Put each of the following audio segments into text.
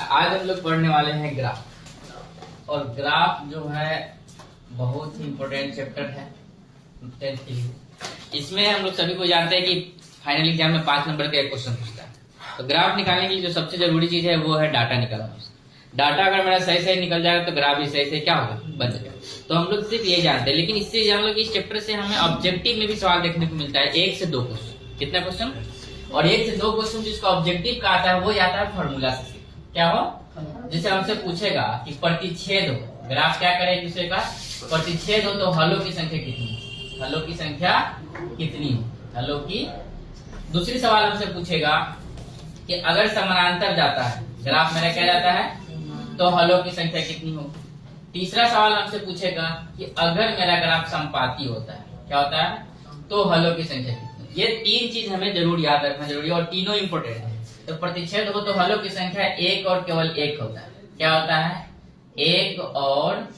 आज हम लोग पढ़ने वाले हैं ग्राफ। और ग्राफ जो है बहुत ही इम्पोर्टेंट चैप्टर है 10th के लिए। इसमें हम लोग सभी को जानते हैं कि फाइनल एग्जाम में 5 नंबर का एक क्वेश्चन पूछता है। तो ग्राफ निकालने की जो सबसे जरूरी चीज है वो है डाटा निकालना। डाटा अगर मेरा सही सही निकल जाएगा तो ग्राफ भी सही सही क्या होगा, बन जाएगा। तो हम लोग सिर्फ ये जानते हैं, लेकिन इससे हम लोग इस चैप्टर से हमें ऑब्जेक्टिव में भी सवाल देखने को मिलता है 1 से 2 क्वेश्चन। कितना क्वेश्चन? और 1 से 2 क्वेश्चन जिसका ऑब्जेक्टिव का आता है वो आता है फॉर्मूला से। क्या हो? जैसे हमसे पूछेगा कि प्रतिच्छेद हो, ग्राफ क्या करे दूसरे का, प्रतिच्छेद हो तो हलों की संख्या कितनी, हलों की संख्या कितनी हो, हलों की। दूसरी सवाल हमसे पूछेगा कि अगर समानांतर जाता है, ग्राफ मेरा क्या जाता है तो हलों की संख्या कितनी हो। तीसरा सवाल हमसे पूछेगा कि अगर मेरा ग्राफ समपाती होता है, क्या होता है, तो हलों की संख्या कितनी। ये 3 चीज हमें जरूर याद रखना जरूरी है और तीनों इंपोर्टेंट है। तो प्रतिच्छेद हो तो हलों की संख्या 1 और केवल 1 होता है। क्या होता है? 1 और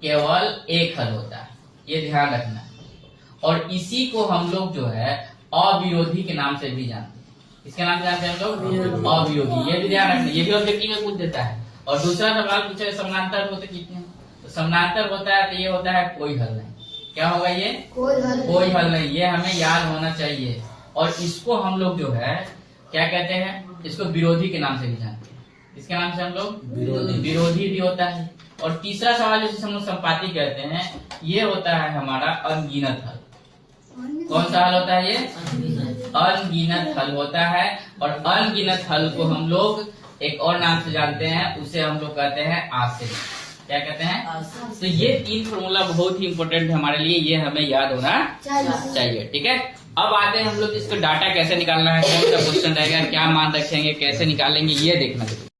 केवल 1 हल होता है, ये ध्यान रखना। और इसी को हम लोग जो है अविरोधी के नाम से भी जानते हैं। इसके नाम से जानते हैं हम लोग अविरोधी, ये भी ध्यान रखना, ये भी ऑब्जेक्टिव में पूछ देता है। और दूसरा सवाल पूछे समानांतर होते कितने, तो समानांतर होता है तो ये होता है कोई हल नहीं। क्या होगा ये? कोई हल नहीं। ये हमें याद होना चाहिए। और इसको हम लोग जो है क्या कहते हैं, इसको विरोधी के नाम से भी जानते हैं। इसके नाम से हम लोग विरोधी भी होता है। और तीसरा सवाल जिसे हम लोग संपाती कहते हैं, ये होता है हमारा अनगिनत हल। कौन सा हल होता है? ये अनगिनत हल होता है। और अनगिनत हल को हम लोग एक और नाम से जानते हैं, उसे हम लोग कहते हैं आश्रित। क्या कहते हैं? तो ये 3 फॉर्मूला बहुत ही इंपॉर्टेंट है हमारे लिए, ये हमें याद होना चाहिए। ठीक है, अब आते हैं हम लोग इसको डाटा कैसे निकालना है, कौन सा क्वेश्चन रहेगा, क्या मान रखेंगे, कैसे निकालेंगे, ये देखना।